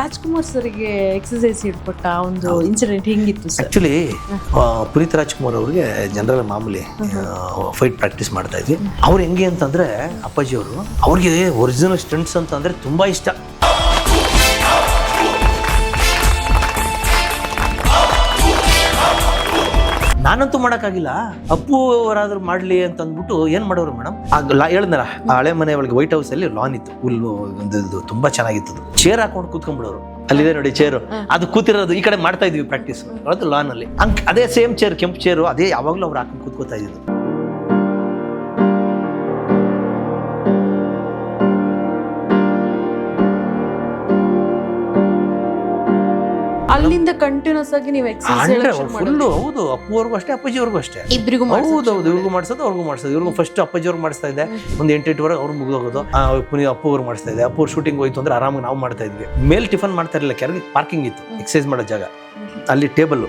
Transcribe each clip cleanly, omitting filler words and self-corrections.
ರಾಜ್ಕುಮಾರ್ ಸರ್ಗೆ ಎಕ್ಸಸೈಸ್ ಹೇಳ್ಕೊಟ್ಟ ಒಂದು ಇನ್ಸಿಡೆಂಟ್ ಹೆಂಗಿತ್ತು ಸರ್? ಆ್ಯಕ್ಚುಲಿ ಪುನೀತ್ ರಾಜ್ಕುಮಾರ್ ಅವ್ರಿಗೆ ಜನರಲ್ ಮಾಮೂಲಿ ಫೈಟ್ ಪ್ರಾಕ್ಟೀಸ್ ಮಾಡ್ತಾ ಇದ್ವಿ. ಅವ್ರು ಹೆಂಗೆ ಅಂತಂದರೆ ಅಪ್ಪಾಜಿಯವರು ಅವ್ರಿಗೆ ಒರಿಜಿನಲ್ ಸ್ಟಂಟ್ಸ್ ಅಂತಂದರೆ ತುಂಬ ಇಷ್ಟ. ನಾನಂತೂ ಮಾಡೋಕ್ಕಾಗಿಲ್ಲ, ಅಪ್ಪು ಅವರಾದ್ರೂ ಮಾಡಲಿ ಅಂತ ಅಂದ್ಬಿಟ್ಟು ಏನು ಮಾಡೋರು ಮೇಡಮ್, ಹೇಳಿದ್ನಲ್ಲ ಆ ಹಳೆ ಮನೆ ಒಳಗೆ ವೈಟ್ ಹೌಸಲ್ಲಿ ಲಾನ್ ಇತ್ತು, ಹುಲ್ಲು ಒಂದು ತುಂಬ ಚೆನ್ನಾಗಿತ್ತು. ಚೇರ್ ಹಾಕೊಂಡು ಕೂತ್ಕೊಂಡ್ಬಿಡೋರು, ಅಲ್ಲಿದೆ ನೋಡಿ ಚೇರು, ಅದು ಕೂತಿರೋದು ಈ ಕಡೆ ಮಾಡ್ತಾ ಇದ್ವಿ ಪ್ರಾಕ್ಟೀಸ್ ಅದು ಲಾನ್ ಅಲ್ಲಿ. ಅದೇ ಸೇಮ್ ಚೇರ್, ಕೆಂಪು ಚೇರು, ಅದೇ ಯಾವಾಗಲೂ ಅವ್ರು ಹಾಕೊಂಡು ಕೂತ್ಕೋತಾ ಇದ್ದು. ಅಲ್ಲಿಂದ ಕಂಟಿನ್ಯೂಸ್ ಆಗಿ ನೀವು ಫುಲ್ಲು. ಹೌದು, ಅಪ್ಪುವರೆಗೂ ಅಷ್ಟೇ, ಅಪ್ಪಾಜಿಯವ್ರಿಗೂ ಅಷ್ಟೇ. ಇಬ್ಬರಿಗೂ ಹೌದು, ಇವ್ರಿಗೂ ಮಾಡಿಸೋದು, ಅವ್ರಿಗೂ ಮಾಡಿಸೋದು. ಇವ್ರಿಗೂ ಫಸ್ಟ್ ಅಪ್ಪಾಜಿಯವ್ರಿಗೆ ಮಾಡಿಸ್ತಾ ಇದ್ದೆ, ಒಂದು 8-8ವರೆಗೆ ಅವ್ರು ಮುಗಿದೋಗೋದು. ಅಪ್ಪು ಅವ್ರು ಮಾಡಿಸ್ತಾ ಇದ್ದೆ. ಅಪ್ಪು ಶೂಟಿಂಗ್ ಹೋಯ್ತು ಅಂದ್ರೆ ಆರಾಮಾಗಿ ನಾವು ಮಾಡ್ತಾ ಇದ್ವಿ. ಮೇಲೆ ಟಿಫನ್ ಮಾಡ್ತಾ ಇರಲಿಲ್ಲ, ಕೆಳಗೆ ಪಾರ್ಕಿಂಗ್ ಇತ್ತು, ಎಕ್ಸಸೈಸ್ ಮಾಡೋ ಜಾಗ, ಅಲ್ಲಿ ಟೇಬಲ್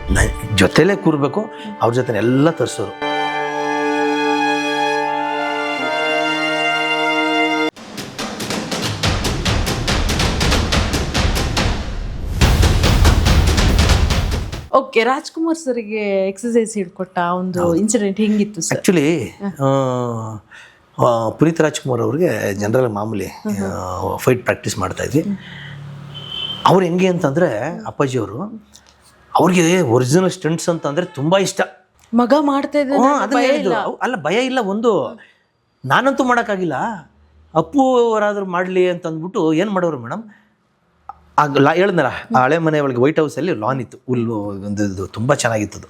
ಜೊತೆಲೇ ಕೂರ್ಬೇಕು, ಅವ್ರ ಜೊತೆ ಎಲ್ಲ ತರಿಸೋರು. ಓಕೆ, ರಾಜ್ಕುಮಾರ್ ಸರ್ಗೆ ಎಕ್ಸಸೈಸ್ ಹೇಳ್ಕೊಟ್ಟ ಒಂದು ಇನ್ಸಿಡೆಂಟ್ ಹೆಂಗಿತ್ತು ಸರ್? ಆ್ಯಕ್ಚುಲಿ ಪುನೀತ್ ರಾಜ್ಕುಮಾರ್ ಅವ್ರಿಗೆ ಜನರಲ್ ಮಾಮೂಲಿ ಫೈಟ್ ಪ್ರಾಕ್ಟೀಸ್ ಮಾಡ್ತಾ ಇದ್ವಿ. ಅವ್ರು ಹೆಂಗೆ ಅಂತಂದರೆ ಅಪ್ಪಾಜಿಯವರು ಅವ್ರಿಗೆ ಒರಿಜಿನಲ್ ಸ್ಟಂಟ್ಸ್ ಅಂತಂದರೆ ತುಂಬ ಇಷ್ಟ. ಮಗ ಮಾಡ್ತಾ ಇದ್ದ ಅಲ್ಲ, ಭಯ ಇಲ್ಲ. ಒಂದು ನಾನಂತೂ ಮಾಡೋಕ್ಕಾಗಿಲ್ಲ, ಅಪ್ಪು ಅವರಾದ್ರೂ ಮಾಡಲಿ ಅಂತ ಅಂದ್ಬಿಟ್ಟು ಏನು ಮಾಡೋರು ಮೇಡಮ್, ಹೇಳಿದ್ನಲ್ಲ ಆ ಹಳೆ ಮನೆ ಒಳಗೆ ವೈಟ್ ಹೌಸಲ್ಲಿ ಲಾನ್ ಇತ್ತು, ಹುಲ್ಲು ಒಂದು ತುಂಬ ಚೆನ್ನಾಗಿತ್ತು.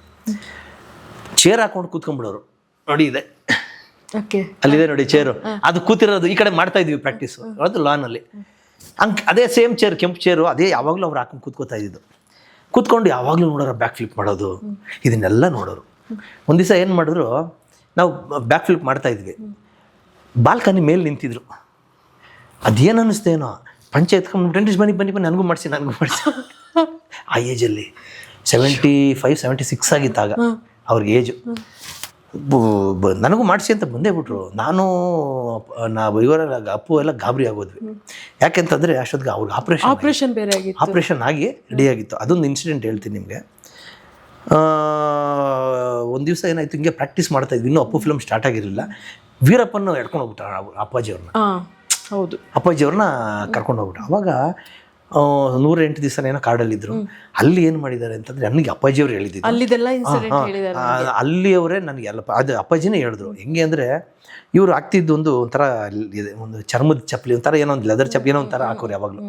ಚೇರ್ ಹಾಕೊಂಡು ಕೂತ್ಕೊಂಡ್ಬಿಡೋರು, ನೋಡಿ ಇದೆ ಅಲ್ಲಿದೆ ನೋಡಿ ಚೇರು, ಅದು ಕೂತಿರೋದು ಈ ಕಡೆ ಮಾಡ್ತಾ ಇದ್ವಿ ಪ್ರಾಕ್ಟೀಸ್ ಅದು ಲಾನ್ ಅಲ್ಲಿ. ಅದೇ ಸೇಮ್ ಚೇರ್, ಕೆಂಪು ಚೇರು, ಅದೇ ಯಾವಾಗಲೂ ಅವ್ರು ಹಾಕೊಂಡು ಕೂತ್ಕೋತಾ ಇದ್ದು. ಕೂತ್ಕೊಂಡು ಯಾವಾಗಲೂ ನೋಡೋರು ಬ್ಯಾಕ್ ಫ್ಲಿಪ್ ಮಾಡೋದು, ಇದನ್ನೆಲ್ಲ ನೋಡೋರು. ಒಂದು ದಿವಸ ಏನು ಮಾಡಿದ್ರು, ನಾವು ಬ್ಯಾಕ್ ಫ್ಲಿಪ್ ಮಾಡ್ತಾ ಇದ್ವಿ, ಬಾಲ್ಕನಿ ಮೇಲೆ ನಿಂತಿದ್ರು. ಅದೇನು ಅನ್ನಿಸ್ತೇನೋ, ಪಂಚೆ ಎತ್ಕೊಂಡು ಬನ್ನಿ ನನಗೂ ಮಾಡಿಸಿ ಆ ಏಜಲ್ಲಿ 75-76 ಆಗಿತ್ತಾಗ ಅವ್ರಿಗೆ ಏಜು. ನನಗೂ ಮಾಡಿಸಿ ಅಂತ ಬಂದೇ ಬಿಟ್ರು. ನಾವು ಇವರೆಲ್ಲ ಅಪ್ಪು ಎಲ್ಲ ಗಾಬರಿ ಆಗೋದ್ವಿ. ಯಾಕೆಂತಂದರೆ ಅಷ್ಟೊತ್ತಿಗೆ ಅವ್ರಿಗೆ ಆಪ್ರೇಷನ್ ಆಗಿ ರೆಡಿಯಾಗಿತ್ತು. ಅದೊಂದು ಇನ್ಸಿಡೆಂಟ್ ಹೇಳ್ತೀನಿ ನಿಮಗೆ. ಒಂದು ದಿವಸ ಏನಾಯ್ತು, ಹಿಂಗೆ ಪ್ರಾಕ್ಟೀಸ್ ಮಾಡ್ತಾ ಇದ್ವಿ, ಇನ್ನೂ ಅಪ್ಪು ಫಿಲ್ಮ್ ಸ್ಟಾರ್ಟ್ ಆಗಿರಲಿಲ್ಲ. ವೀರಪ್ಪನ ಎಡ್ಕೊಂಡು ಹೋಗ್ಬಿಟ್ಟ ಅಪ್ಪಾಜಿಯವ್ರನ್ನ. ಹೌದು, ಅಪ್ಪಾಜಿಯವ್ರನ್ನ ಕರ್ಕೊಂಡು ಹೋಗ್ಬಿಟ್ಟು. ಅವಾಗ 108 ದಿವಸ ಏನೋ ಕಾಡಲ್ಲಿದ್ದರು. ಅಲ್ಲಿ ಏನು ಮಾಡಿದ್ದಾರೆ ಅಂತಂದರೆ ನನಗೆ ಅಪ್ಪಾಜಿಯವ್ರು ಹೇಳಿದ್ರು, ಅಲ್ಲಿಯವರೇ ನನಗೆ ಎಲ್ಲ ಅದು ಅಪ್ಪಾಜಿನೇ ಹೇಳಿದ್ರು. ಹೆಂಗೆ ಅಂದರೆ ಇವರು ಆಗ್ತಿದ್ದು ಒಂಥರ ಒಂದು ಚರ್ಮದ ಚಪ್ಪಲಿ, ಒಂಥರ ಏನೋ ಒಂದು ಲೆದರ್ ಚಪ್ಪಲಿ ಏನೋ ಒಂಥರ ಹಾಕೋರು ಯಾವಾಗಲೂ.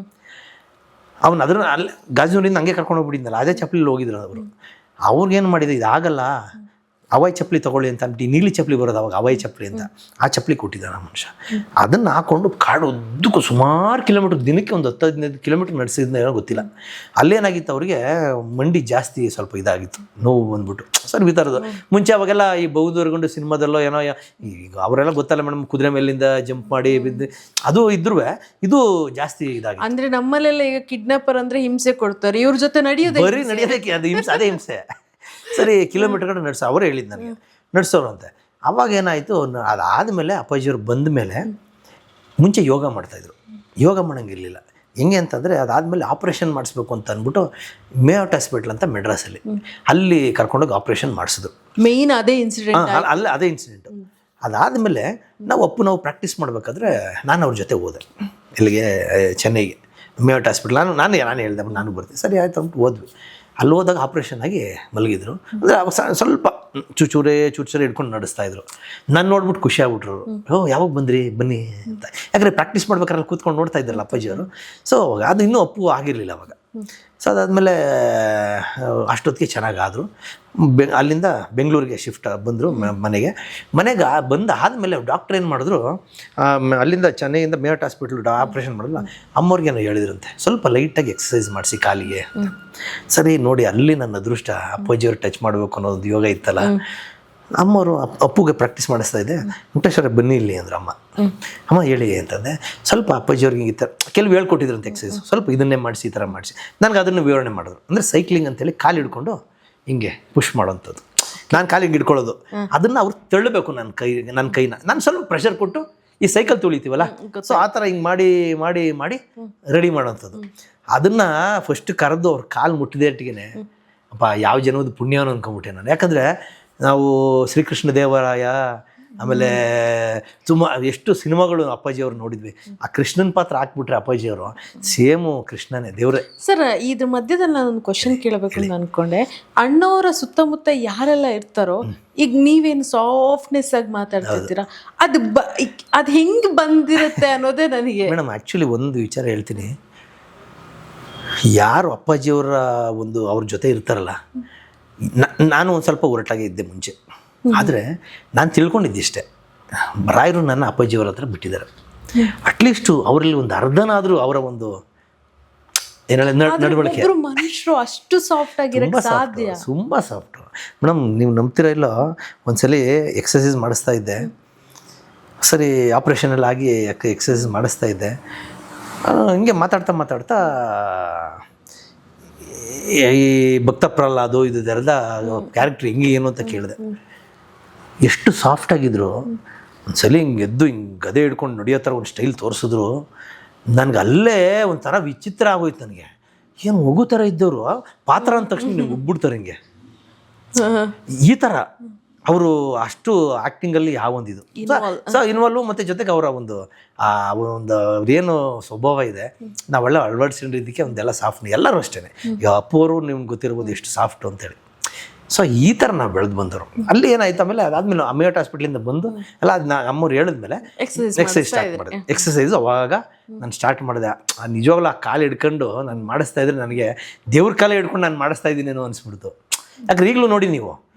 ಅವ್ನು ಅದನ್ನು ಅಲ್ಲಿ ಗಾಜನೂರಿಂದ ಹಂಗೆ ಕರ್ಕೊಂಡು ಹೋಗ್ಬಿಟ್ಟಿದ್ದಲ್ಲ, ಅದೇ ಚಪ್ಪಲಿ ಹೋಗಿದ್ರು ಅವರು. ಅವ್ರಿಗೇನು ಮಾಡಿದೆ, ಇದಾಗಲ್ಲ ಹವಾಯಿ ಚಪ್ಪಲಿ ತೊಗೊಳ್ಳಿ ಅಂತ ಅಂದ್ಬಿಟ್ಟು, ನೀಲಿ ಚಪ್ಪಲಿ ಬರೋದು ಅವಾಗ ಹವಾಯಿ ಚಪ್ಪಲಿ ಅಂತ, ಆ ಚಪ್ಪಲಿ ಕೊಟ್ಟಿದ್ದಾನೆ ಮನುಷ್ಯ. ಅದನ್ನು ಹಾಕ್ಕೊಂಡು ಕಾಡು ಉದ್ದಕ್ಕೂ ಸುಮಾರು ಕಿಲೋಮೀಟ್ರ್, ದಿನಕ್ಕೆ ಒಂದು 10-15 ಕಿಲೋಮೀಟ್ರ್ ನಡೆಸಿದ್ನ ಏನೋ ಗೊತ್ತಿಲ್ಲ. ಅಲ್ಲೇನಾಗಿತ್ತು, ಅವ್ರಿಗೆ ಮಂಡಿ ಜಾಸ್ತಿ ಸ್ವಲ್ಪ ಇದಾಗಿತ್ತು, ನೋವು ಬಂದ್ಬಿಟ್ಟು ಸರ್ ವಿತರದು. ಮುಂಚೆ ಅವಾಗೆಲ್ಲ ಈ ಬೌದ್ಧವರ್ಗೊಂಡು ಸಿನಿಮಾದಲ್ಲೋ ಏನೋ, ಈಗ ಅವರೆಲ್ಲ ಗೊತ್ತಲ್ಲ ಮೇಡಮ್, ಕುದುರೆ ಮೇಲಿಂದ ಜಂಪ್ ಮಾಡಿ ಬಿದ್ದು ಅದು ಇದ್ರೂ ಇದು ಜಾಸ್ತಿ ಇದಾಗಿ. ಅಂದರೆ ನಮ್ಮಲ್ಲೆಲ್ಲ ಈಗ ಕಿಡ್ನಾಪರ್ ಅಂದರೆ ಹಿಂಸೆ ಕೊಡ್ತಾರೆ, ಇವ್ರ ಜೊತೆ ನಡೆಯೋದಕ್ಕೆ ಅದು ಹಿಂಸೆ, ಅದೇ ಹಿಂಸೆ. ಸರಿ, ಕಿಲೋಮೀಟರ್ ಕಡೆ ನಡೆಸೋ ಅವರೇ ಹೇಳಿದ್ದು ನನಗೆ, ನಡೆಸೋರು ಅಂತ. ಅವಾಗ ಏನಾಯಿತು, ಅದಾದಮೇಲೆ ಅಪ್ಪಾಜಿಯವ್ರು ಬಂದ ಮೇಲೆ ಮುಂಚೆ ಯೋಗ ಮಾಡ್ತಾಯಿದ್ರು. ಯೋಗ ಮಾಡೋಂಗಿರಲಿಲ್ಲ. ಹೆಂಗೆ ಅಂತಂದರೆ ಅದಾದಮೇಲೆ ಆಪ್ರೇಷನ್ ಮಾಡಿಸ್ಬೇಕು ಅಂತ ಅಂದ್ಬಿಟ್ಟು ಮೇಔಟ್ ಹಾಸ್ಪಿಟ್ಲ್ ಅಂತ ಮೆಡ್ರಾಸಲ್ಲಿ, ಅಲ್ಲಿ ಕರ್ಕೊಂಡೋಗಿ ಆಪ್ರೇಷನ್ ಮಾಡಿಸಿದ್ರು. ಮೇಯ್ನ್ ಅದೇ ಇನ್ಸಿಡೆಂಟ್. ಅದೇ ಇನ್ಸಿಡೆಂಟು. ಅದಾದಮೇಲೆ ನಾವು ಪ್ರಾಕ್ಟೀಸ್ ಮಾಡಬೇಕಾದ್ರೆ ನಾನು ಅವ್ರ ಜೊತೆ ಹೋದೆ, ಇಲ್ಲಿಗೆ ಚೆನ್ನೈಗೆ, ಮೇಔಟ್ ಹಾಸ್ಪಿಟ್ಲ್. ನಾನು ಹೇಳಿದೆ ನಾನು ಬರ್ತೀನಿ, ಸರಿ ಆಯಿತು ಅಂತ ಹೋದ್ವಿ. ಅಲ್ಲಿ ಹೋದಾಗ ಆಪ್ರೇಷನ್ ಆಗಿ ಮಲಗಿದ್ರು. ಅಂದರೆ ಸ್ವಲ್ಪ ಚೂಚೂರೇ ಹಿಡ್ಕೊಂಡು ನಡೆಸ್ತಾಯಿದ್ರು. ನಾನು ನೋಡ್ಬಿಟ್ಟು ಖುಷಿ ಆಗ್ಬಿಟ್ರು. ಯಾವಾಗ ಬಂದ್ರಿ, ಬನ್ನಿ ಅಂತ. ಯಾಕಂದರೆ ಪ್ರಾಕ್ಟೀಸ್ ಮಾಡ್ಬೇಕಾದ್ರೆ ಕೂತ್ಕೊಂಡು ನೋಡ್ತಾ ಇದ್ರಲ್ಲ ಅಪ್ಪಾಜಿಯವರು. ಸೊ ಅದು ಇನ್ನೂ ಅಪ್ಪು ಆಗಿರಲಿಲ್ಲ ಅವಾಗ. ಸೊ ಅದಾದಮೇಲೆ ಅಷ್ಟೊತ್ತಿಗೆ ಚೆನ್ನಾಗಾದರು. ಅಲ್ಲಿಂದ ಬೆಂಗಳೂರಿಗೆ ಶಿಫ್ಟ್ ಬಂದರು ಮನೆಗೆ ಬಂದು ಆದಮೇಲೆ ಡಾಕ್ಟ್ರ್ ಏನು ಮಾಡಿದ್ರು, ಅಲ್ಲಿಂದ ಚೆನ್ನೈಯಿಂದ ಮೇಔಟ್ ಹಾಸ್ಪಿಟ್ಲ್ ಆಪ್ರೇಷನ್ ಮಾಡಿದ್ರಲ್ಲ, ಅಮ್ಮವ್ರಿಗೇನೋ ಹೇಳಿದ್ರಂತೆ, ಸ್ವಲ್ಪ ಲೈಟಾಗಿ ಎಕ್ಸಸೈಸ್ ಮಾಡಿಸಿ ಕಾಲಿಗೆ. ಸರಿ ನೋಡಿ, ಅಲ್ಲಿ ನನ್ನ ಅದೃಷ್ಟ, ಅಪ್ಪಾಜಿಯವ್ರು ಟಚ್ ಮಾಡಬೇಕು ಅನ್ನೋದು ಯೋಗ ಇತ್ತಲ್ಲ. ಅಮ್ಮವರು ಅಪ್ಪುಗೆ ಪ್ರಾಕ್ಟೀಸ್ ಮಾಡಿಸ್ತಾ ಇದ್ದೆ. ವೆಂಕಟೇಶ್ವರ ಬನ್ನಿ ಇಲ್ಲಿ ಅಂದ್ರೆ ಅಮ್ಮ ಹೇಳಿ ಅಂತಂದೆ. ಸ್ವಲ್ಪ ಅಪ್ಪಾಜಿಯವ್ರಿಗೆ ಈ ಥರ ಕೆಲವು ಹೇಳ್ಕೊಟ್ಟಿದ್ರಂತೆ ಎಕ್ಸಸೈಸ್, ಸ್ವಲ್ಪ ಇದನ್ನೇ ಮಾಡಿಸಿ, ಈ ಥರ ಮಾಡಿಸಿ. ನನಗೆ ಅದನ್ನು ವಿವರಣೆ ಮಾಡಿದ್ರು. ಅಂದರೆ ಸೈಕ್ಲಿಂಗ್ ಅಂತೇಳಿ ಕಾಲು ಹಿಡ್ಕೊಂಡು ಹಿಂಗೆ ಪುಷ್ ಮಾಡೋವಂಥದ್ದು. ನಾನು ಕಾಲಿಗೆ ಹಿಡ್ಕೊಳ್ಳೋದು, ಅದನ್ನು ಅವ್ರು ತಳ್ಳಬೇಕು ನನ್ನ ಕೈನ. ನಾನು ಸ್ವಲ್ಪ ಪ್ರೆಷರ್ ಕೊಟ್ಟು ಈ ಸೈಕಲ್ ತುಳಿತೀವಲ್ಲ, ಸೊ ಆ ಥರ ಹಿಂಗೆ ಮಾಡಿ ಮಾಡಿ ಮಾಡಿ ರೆಡಿ ಮಾಡೋವಂಥದ್ದು. ಅದನ್ನ ಫಸ್ಟ್ ಕರೆದು ಅವ್ರ ಕಾಲು ಮುಟ್ಟಿದೇಟಿಗೆ ಅಪ್ಪ ಯಾವ ಜನದ ಪುಣ್ಯವನ್ನು ಅನ್ಕೊಂಬಿಟ್ಟೆ ನಾನು. ಯಾಕಂದರೆ ನಾವು ಶ್ರೀಕೃಷ್ಣ ದೇವರಾಯ ಆಮೇಲೆ ಎಷ್ಟು ಸಿನಿಮಾಗಳು ಅಪ್ಪಾಜಿಯವ್ರು ನೋಡಿದ್ವಿ. ಆ ಕೃಷ್ಣನ ಪಾತ್ರ ಹಾಕ್ಬಿಟ್ರೆ ಅಪ್ಪಾಜಿಯವರು ಸೇಮು ಕೃಷ್ಣನೇ ದೇವ್ರೆ. ಸರ್, ಇದ್ರ ಮಧ್ಯದಲ್ಲಿ ನಾನೊಂದು ಕ್ವಶನ್ ಕೇಳಬೇಕು ಅಂತ ಅನ್ಕೊಂಡೆ. ಅಣ್ಣವರ ಸುತ್ತಮುತ್ತ ಯಾರೆಲ್ಲ ಇರ್ತಾರೋ, ಈಗ ನೀವೇನು ಸಾಫ್ಟ್ನೆಸ್ ಆಗಿ ಮಾತಾಡ್ತಿರ್ತೀರಾ, ಅದು ಹೆಂಗೆ ಬಂದಿರುತ್ತೆ ಅನ್ನೋದೇ ನನಗೆ. ಮೇಡಮ್ ಆ್ಯಕ್ಚುಲಿ ಒಂದು ವಿಚಾರ ಹೇಳ್ತೀನಿ, ಯಾರು ಅಪ್ಪಾಜಿಯವರ ಅವ್ರ ಜೊತೆ ಇರ್ತಾರಲ್ಲ, ನಾನು ಒಂದು ಸ್ವಲ್ಪ ಹೊರಟಾಗೆ ಇದ್ದೆ ಮುಂಚೆ, ಆದರೆ ನಾನು ತಿಳ್ಕೊಂಡಿದ್ದಿಷ್ಟೇ, ರಾಯರು ನನ್ನ ಅಪ್ಪಾಜಿಯವರ ಹತ್ರ ಬಿಟ್ಟಿದ್ದಾರೆ. ಅಟ್ಲೀಸ್ಟು ಅವರಲ್ಲಿ ಒಂದು ಅರ್ಧನಾದರೂ ಅವರ ಒಂದು ಏನೆಲ್ಲ ನಡವಳಿಕೆ. ಮನುಷ್ಯರು ಅಷ್ಟು ಸಾಫ್ಟ್ ಆಗಿರಕ್ಕೆ ಸಾಧ್ಯ? ತುಂಬ ಸಾಫ್ಟು ಮೇಡಮ್. ನೀವು ನಂಬ್ತೀರಾ ಇಲ್ಲ, ಒಂದ್ಸಲಿ ಎಕ್ಸಸೈಸ್ ಮಾಡಿಸ್ತಾ ಇದ್ದೆ, ಸರಿ ಆಪ್ರೇಷನ್ ಎಲ್ಲ ಆಗಿ ಎಕ್ಸಸೈಸ್ ಮಾಡಿಸ್ತಾ ಇದ್ದೆ. ಹಿಂಗೆ ಮಾತಾಡ್ತಾ ಈ ಭಕ್ತ ಪ್ರಹ್ಲಾದು ಇದೆಲ್ಲ ಕ್ಯಾರೆಕ್ಟ್ರ್ ಹೆಂಗೆ ಏನು ಅಂತ ಕೇಳಿದೆ. ಎಷ್ಟು ಸಾಫ್ಟಾಗಿದ್ರು. ಒಂದ್ಸಲಿ ಹಿಂಗೆ ಎದ್ದು ಹಿಂಗೆ ಗದೆ ಹಿಡ್ಕೊಂಡು ನಡೆಯೋ ಥರ ಒಂದು ಸ್ಟೈಲ್ ತೋರಿಸಿದ್ರು. ನನಗೆ ಅಲ್ಲೇ ಒಂಥರ ವಿಚಿತ್ರ ಆಗೋಯ್ತು. ನನಗೆ ಏನು ಮಗು ಥರ ಇದ್ದವರು ಪಾತ್ರ ಅಂದ ತಕ್ಷಣ ನೀವು ಉಗ್ಬಿಡ್ತಾರೆ ಹಿಂಗೆ, ಈ ಥರ ಅವರು ಅಷ್ಟು ಆ್ಯಕ್ಟಿಂಗಲ್ಲಿ ಯಾವೊಂದಿದು ಇನ್ವಾಲ್ವ್. ಮತ್ತು ಜೊತೆಗೆ ಅವರ ಒಂದು ಏನು ಸ್ವಭಾವ ಇದೆ, ನಾವೆಲ್ಲ ಅಳವಡಿಸಿದ್ದಕ್ಕೆ ಒಂದೆಲ್ಲ ಸಾಫ್ಟ್. ಎಲ್ಲರೂ ಅಷ್ಟೇ. ಈಗ ಅಪ್ಪು ಅವರು ನಿಮ್ಗೆ ಗೊತ್ತಿರ್ಬೋದು ಎಷ್ಟು ಸಾಫ್ಟು ಅಂತೇಳಿ. ಸೊ ಈ ಥರ ನಾವು ಬೆಳೆದು ಬಂದವರು. ಅಲ್ಲಿ ಏನಾಯ್ತು, ಆಮೇಲೆ ಅದಾದಮೇಲೆ ಅಮ್ಮಿಯಾಟ್ ಹಾಸ್ಪಿಟ್ಲಿಂದ ಬಂದು ಎಲ್ಲ ಅದನ್ನ ಅಮ್ಮವ್ರು ಹೇಳಿದ್ಮೇಲೆ ಎಕ್ಸಸೈಸ್ ಸ್ಟಾರ್ಟ್ ಮಾಡಿದೆ. ಎಕ್ಸಸೈಸ್ ಅವಾಗ ನಾನು ಸ್ಟಾರ್ಟ್ ಮಾಡಿದೆ. ನಿಜವಾಗ್ಲೂ ಆ ಕಾಲು ಹಿಡ್ಕೊಂಡು ನಾನು ಮಾಡಿಸ್ತಾ ಇದ್ರೆ ನನಗೆ ದೇವ್ರ ಕಾಲ ಹಿಡ್ಕೊಂಡು ನಾನು ಮಾಡಿಸ್ತಾ ಇದ್ದೀನೇನೋ ಅನಿಸ್ಬಿಡ್ತು. ಯಾಕಂದ್ರೆ ಈಗಲೂ ನೋಡಿ ನೀವು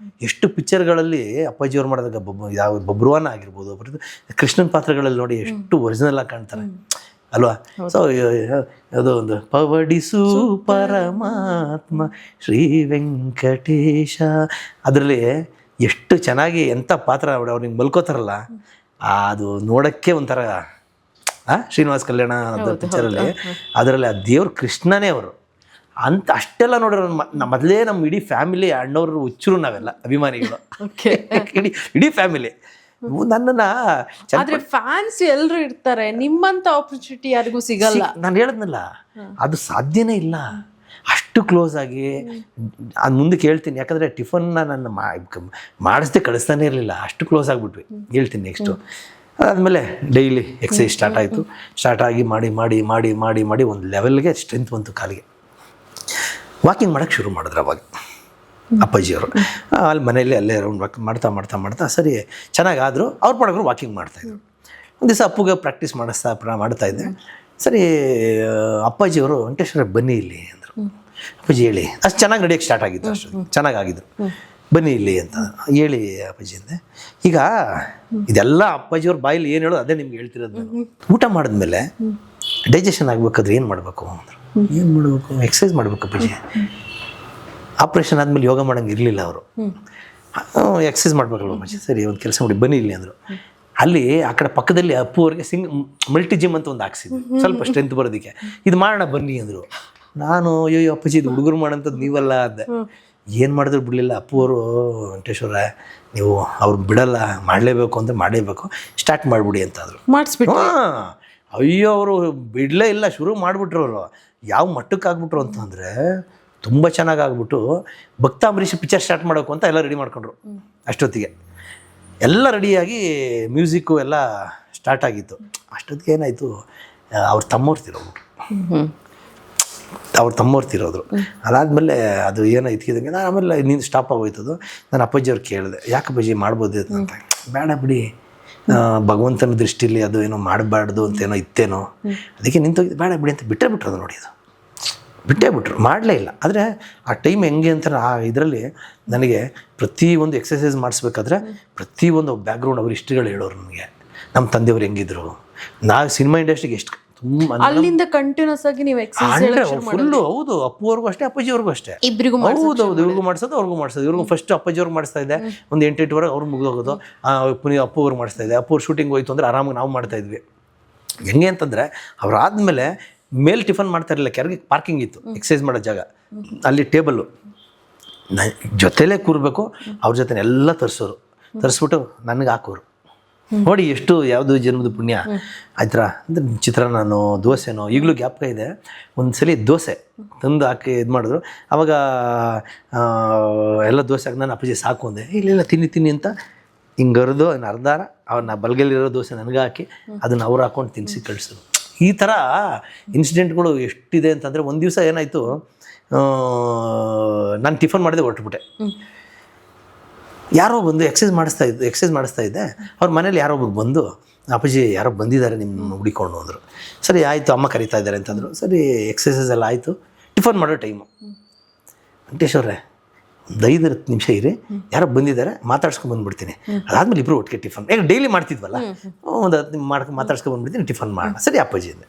ಎಷ್ಟು ಪಿಕ್ಚರ್ಗಳಲ್ಲಿ ಅಪ್ಪಾಜಿಯವ್ರು ಮಾಡಿದಾಗ ಯಾವ ಬಬ್ರುವಾನ ಆಗಿರ್ಬೋದು, ಕೃಷ್ಣನ ಪಾತ್ರಗಳಲ್ಲಿ ನೋಡಿ ಎಷ್ಟು ಒರಿಜಿನಲ್ ಆಗಿ ಕಾಣ್ತಾರೆ ಅಲ್ವಾ. ಸೊ ಯಾವುದೋ ಒಂದು ಪವಡಿಸು ಪರಮಾತ್ಮ ಶ್ರೀ ವೆಂಕಟೇಶ, ಅದರಲ್ಲಿ ಎಷ್ಟು ಚೆನ್ನಾಗಿ ಎಂಥ ಪಾತ್ರ ಅವ್ರು ಹಿಂಗೆ ಮಲ್ಕೋತಾರಲ್ಲ, ಅದು ನೋಡೋಕ್ಕೆ ಒಂಥರ ಶ್ರೀನಿವಾಸ್ ಕಲ್ಯಾಣ ಅನ್ನೋ ಪಿಕ್ಚರಲ್ಲಿ, ಅದರಲ್ಲಿ ಆ ದೇವ್ರು ಕೃಷ್ಣನೇ ಅವರು ಅಂತ ಅಷ್ಟೆಲ್ಲ ನೋಡಿರೋ ಮೊದಲೇ ನಮ್ಮ ಇಡೀ ಫ್ಯಾಮಿಲಿ ಅಣ್ಣವ್ರು ಹುಚ್ಚರು, ನಾವೆಲ್ಲ ಅಭಿಮಾನಿಗಳು, ಇಡೀ ಫ್ಯಾಮಿಲಿ. ನನ್ನನ್ನು ಆದ್ರೆ ಫ್ಯಾನ್ಸ್ ಎಲ್ಲರೂ ಇರ್ತಾರೆ, ನಿಮ್ಮಂತ ಆಪರ್ಚುನಿಟಿ ಯಾರಿಗೂ ಸಿಗಲ್ಲ. ನಾನು ಹೇಳಿದ್ನಲ್ಲ, ಅದು ಸಾಧ್ಯನೇ ಇಲ್ಲ ಅಷ್ಟು ಕ್ಲೋಸ್ ಆಗಿ. ಅದು ಮುಂದಕ್ಕೆ ಹೇಳ್ತೀನಿ, ಯಾಕಂದರೆ ಟಿಫನ್ನ ನನ್ನ ಮಾಡಿಸ್ದೆ ಕಳಿಸ್ತಾನೆ ಇರಲಿಲ್ಲ, ಅಷ್ಟು ಕ್ಲೋಸ್ ಆಗಿಬಿಟ್ವಿ. ಹೇಳ್ತೀನಿ ನೆಕ್ಸ್ಟು. ಅದಾದಮೇಲೆ ಡೈಲಿ ಎಕ್ಸಸೈಸ್ ಸ್ಟಾರ್ಟ್ ಆಯಿತು. ಸ್ಟಾರ್ಟ್ ಆಗಿ ಮಾಡಿ ಮಾಡಿ ಮಾಡಿ ಮಾಡಿ ಮಾಡಿ ಒಂದು ಲೆವೆಲ್ಗೆ ಸ್ಟ್ರೆಂತ್ ಬಂತು ಕಾಲಿಗೆ. ವಾಕಿಂಗ್ ಮಾಡೋಕ್ಕೆ ಶುರು ಮಾಡಿದ್ರು ಅವಾಗ ಅಪ್ಪಾಜಿಯವರು. ಅಲ್ಲಿ ಮನೆಯಲ್ಲಿ ಅಲ್ಲೇ ರೌಂಡ್ ವಾಕಿಂಗ್ ಮಾಡ್ತಾ ಸರಿ ಚೆನ್ನಾಗಾದರು. ಅವ್ರ ಪಡಗರು ವಾಕಿಂಗ್ ಮಾಡ್ತಾಯಿದ್ರು. ಒಂದು ದಿವಸ ಅಪ್ಪಗೆ ಪ್ರಾಕ್ಟೀಸ್ ಮಾಡ್ತಾಯಿದ್ದೆ. ಸರಿ ಅಪ್ಪಾಜಿಯವರು ವೆಂಕಟೇಶ್ವರ ಬನ್ನಿ ಇಲ್ಲಿ ಅಂದರು. ಅಪ್ಪಾಜಿ ಹೇಳಿ. ಅಷ್ಟು ಚೆನ್ನಾಗಿ ನಡೆಯೋಕ್ಕೆ ಸ್ಟಾರ್ಟ್ ಆಗಿದ್ದು, ಅಷ್ಟು ಚೆನ್ನಾಗಾಗಿದ್ರು. ಬನ್ನಿ ಇಲ್ಲಿ ಅಂತ ಹೇಳಿ ಅಪ್ಪಾಜಿ ಅಂದೆ. ಈಗ ಇದೆಲ್ಲ ಅಪ್ಪಾಜಿಯವ್ರ ಬಾಯಲ್ಲಿ ಏನು ಹೇಳೋದು ಅದೇ ನಿಮ್ಗೆ ಹೇಳ್ತಿರೋದು. ಊಟ ಮಾಡಿದ್ಮೇಲೆ ಡೈಜೆಷನ್ ಆಗಬೇಕಾದ್ರೆ ಏನು ಮಾಡಬೇಕು ಅಂದರು. ಏನು ಮಾಡಬೇಕು? ಎಕ್ಸಸೈಸ್ ಮಾಡಬೇಕು ಅಪ್ಪಾಜಿ. ಆಪ್ರೇಷನ್ ಆದಮೇಲೆ ಯೋಗ ಮಾಡೋಂಗೆ ಇರಲಿಲ್ಲ ಅವರು. ಎಕ್ಸಸೈಸ್ ಮಾಡಬೇಕಲ್ವ ಅಪ್ಪಾಜಿ. ಸರಿ ಒಂದು ಕೆಲಸ ಮಾಡಿ ಬನ್ನಿ ಇಲ್ಲಿ ಅಂದರು. ಅಲ್ಲಿ ಆ ಕಡೆ ಪಕ್ಕದಲ್ಲಿ ಅಪ್ಪು ಅವ್ರಿಗೆ ಮಲ್ಟಿ ಜಿಮ್ ಅಂತ ಒಂದು ಹಾಕ್ಸಿದ್ರು, ಸ್ವಲ್ಪ ಸ್ಟ್ರೆಂತ್ ಬರೋದಕ್ಕೆ. ಇದು ಮಾಡೋಣ ಬನ್ನಿ ಅಂದರು. ನಾನು ಅಯ್ಯೋ ಅಪ್ಪಾಜಿ ಇದು ಹುಡುಗರು ಮಾಡೋಂಥದ್ದು ನೀವಲ್ಲ ಅಂದೆ. ಏನು ಮಾಡಿದ್ರು ಬಿಡಲಿಲ್ಲ ಅಪ್ಪು ಅವರು. ವೆಂಕಟೇಶ್ವರ ನೀವು ಅವ್ರು ಬಿಡಲ್ಲ, ಮಾಡಲೇಬೇಕು ಅಂದರೆ ಮಾಡಲೇಬೇಕು, ಸ್ಟಾರ್ಟ್ ಮಾಡಿಬಿಡಿ ಅಂತಾದರು. ಮಾಡಿಸ್ಬಿಟ್ಟು ಅಯ್ಯೋ ಅವರು ಬಿಡಲೇ ಇಲ್ಲ, ಶುರು ಮಾಡಿಬಿಟ್ರು ಅವರು. ಯಾವ ಮಟ್ಟಕ್ಕೆ ಆಗ್ಬಿಟ್ರು ಅಂತಂದರೆ ತುಂಬ ಚೆನ್ನಾಗಿ ಆಗ್ಬಿಟ್ಟು ಭಕ್ತ ಅಂಬರೀಷ್ ಪಿಕ್ಚರ್ ಸ್ಟಾರ್ಟ್ ಮಾಡೋಕು ಅಂತ ಎಲ್ಲ ರೆಡಿ ಮಾಡ್ಕೊಂಡ್ರು. ಅಷ್ಟೊತ್ತಿಗೆ ಎಲ್ಲ ರೆಡಿಯಾಗಿ ಮ್ಯೂಸಿಕ್ಕು ಎಲ್ಲ ಸ್ಟಾರ್ಟ್ ಆಗಿತ್ತು. ಅಷ್ಟೊತ್ತಿಗೆ ಏನಾಯಿತು, ಅವ್ರ ತಮ್ಮವ್ರು ತೀರೋದ್ರು. ಅದಾದಮೇಲೆ ಅದು ಏನಾಯ್ತು ಇದಂಗೆ ನಾನು ಆಮೇಲೆ ನೀನು ಸ್ಟಾಪ್ ಆಗೋಯ್ತದು. ನಾನು ಅಪ್ಪಾಜಿಯವ್ರು ಕೇಳಿದೆ, ಯಾಕೆ ಅಪ್ಪಾಜಿ ಮಾಡ್ಬೋದು ಅಂತ. ಬೇಡ ಬಿಡಿ, ಭಗವಂತನ ದೃಷ್ಟಿಲಿ ಅದು ಏನೋ ಮಾಡಬಾರ್ದು ಅಂತೇನೋ ಇತ್ತೇನೋ, ಅದಕ್ಕೆ ನಿಂತೋಗಿದ್ದು. ಬೇಡ ಬಿಡಿ ಅಂತ ಬಿಟ್ಟರು. ಅದು ನೋಡಿ, ಅದು ಬಿಟ್ಟರು, ಮಾಡಲೇ ಇಲ್ಲ. ಆದರೆ ಆ ಟೈಮ್ ಹೆಂಗೆ ಅಂತ ಆ ಇದರಲ್ಲಿ ನನಗೆ ಪ್ರತಿಯೊಂದು ಎಕ್ಸಸೈಸ್ ಮಾಡಿಸ್ಬೇಕಾದ್ರೆ ಪ್ರತಿಯೊಂದು ಬ್ಯಾಕ್ಗ್ರೌಂಡ್ ಅವ್ರ ಹಿಸ್ಟ್ರಿಗಳು ಹೇಳೋರು ನನಗೆ. ನಮ್ಮ ತಂದೆಯವ್ರು ಹೆಂಗಿದ್ರು, ನಾವು ಸಿನಿಮಾ ಇಂಡಸ್ಟ್ರಿಗೆ ಎಷ್ಟು ತುಂಬ ಅಲ್ಲಿಂದ ಕಂಟಿನ್ಯೂಸ್ ಆಗಿ ನೀವು ಎಕ್ಸಸೈಸ್ ಫುಲ್ಲು. ಹೌದು, ಅಪ್ಪುವರೆಗೂ ಅಷ್ಟೇ, ಅಪ್ಪಾಜಿಯವ್ರಿಗೂ ಅಷ್ಟೇ. ಇಬ್ಬರಿಗೂ ಹೌದು, ಇವ್ರಿಗೂ ಮಾಡಿಸೋದು ಅವ್ರಿಗೂ ಮಾಡಿಸೋದು. ಇವ್ರಿಗೂ ಫಸ್ಟ್ ಅಪ್ಪಾಜಿಯವ್ರಿಗೆ ಮಾಡಿಸ್ತಾ ಇದ್ದೆ, ಒಂದು 8-8ವರೆಗೆ ಅವ್ರು ಮುಗಿದೋಗೋದು. ಅಪ್ಪು ಅವ್ರಿಗೆ ಮಾಡಿಸ್ತಾ ಇದ್ದೆ. ಅಪ್ಪು ಶೂಟಿಂಗ್ ಹೋಯ್ತು ಅಂದರೆ ಆರಾಮಾಗಿ ನಾವು ಮಾಡ್ತಾಯಿದ್ವಿ. ಹೆಂಗೆ ಅಂತಂದರೆ ಅವರಾದಮೇಲೆ ಮೇಲೆ ಟಿಫನ್ ಮಾಡ್ತಾ ಇರಲಿಲ್ಲ, ಕೆಳಗೆ ಪಾರ್ಕಿಂಗ್ ಇತ್ತು, ಎಕ್ಸಸೈಸ್ ಮಾಡೋ ಜಾಗ. ಅಲ್ಲಿ ಟೇಬಲ್ಲು ಜೊತೆಲೇ ಕೂರಬೇಕು. ಅವ್ರ ಜೊತೆ ಎಲ್ಲ ತರಿಸೋರು, ತರಿಸ್ಬಿಟ್ಟು ನನಗೆ ಹಾಕೋರು. ನೋಡಿ ಎಷ್ಟು ಯಾವುದು ಜನ್ಮದ ಪುಣ್ಯ ಆಯ್ತರ. ಅಂದರೆ ಚಿತ್ರಾನ್ನನೋ ದೋಸೆನೋ ಈಗಲೂ ಜ್ಞಾಪಕ ಇದೆ. ಒಂದ್ಸಲಿ ದೋಸೆ ತಂದು ಹಾಕಿ ಇದು ಮಾಡಿದ್ರು. ಅವಾಗ ಎಲ್ಲ ದೋಸೆ ಹಾಕಿ ನಾನು ಅಪ್ಪಾಜಿ ಸಾಕು ಅಂದೆ. ಇಲ್ಲ ತಿನ್ನಿ ಅಂತ ಹಿಂಗೆ ಅರ್ದು ಅರ್ಧಾರ ಅವ್ರನ್ನ ಬಲ್ಗಲ್ಲಿರೋ ದೋಸೆ ನನಗೆ ಹಾಕಿ ಅದನ್ನು ಅವ್ರು ಹಾಕೊಂಡು ತಿನ್ನಿಸಿ ಕಳಿಸಿದ್ರು. ಈ ಥರ ಇನ್ಸಿಡೆಂಟ್ಗಳು ಎಷ್ಟಿದೆ ಅಂತಂದರೆ, ಒಂದು ದಿವಸ ಏನಾಯಿತು, ನಾನು ಟಿಫನ್ ಮಾಡಿದೆ ಹೊರಟ್ಬಿಟ್ಟೆ. ಯಾರೋ ಬಂದು ಎಕ್ಸಸೈಸ್ ಮಾಡಿಸ್ತಾ ಇದ್ದೆ. ಅವ್ರ ಮನೇಲಿ ಯಾರೋ ಒಬ್ರು ಬಂದು, ಅಪ್ಪಾಜಿ ಯಾರೋ ಬಂದಿದ್ದಾರೆ ನಿಮ್ಮ ಹುಡಿಕೊಂಡು ಅಂದರು. ಸರಿ ಆಯಿತು, ಅಮ್ಮ ಕರೀತಾ ಇದ್ದಾರೆ ಅಂತಂದರು. ಸರಿ ಎಕ್ಸಸೈಸ್ ಎಲ್ಲ ಆಯಿತು, ಟಿಫನ್ ಮಾಡೋ ಟೈಮು. ವೆಂಕಟೇಶ್ ಅವರೇ ಒಂದು 5-10 ನಿಮಿಷ ಇರಿ, ಯಾರೋ ಬಂದಿದ್ದಾರೆ, ಮಾತಾಡ್ಸ್ಕೊಂಡು ಬಂದುಬಿಡ್ತೀನಿ. ಅದಾದಮೇಲೆ ಇಬ್ಬರು ಒಟ್ಟಿಗೆ ಟಿಫನ್, ಈಗ ಡೈಲಿ ಮಾಡ್ತಿದ್ವಲ್ಲ, ಒಂದು ಮಾತಾಡ್ಸ್ಕೊಂಡು ಬಂದುಬಿಡ್ತೀನಿ, ಟಿಫನ್ ಮಾಡೋಣ. ಸರಿ ಅಪ್ಪಾಜಿ ಅಂದೆ.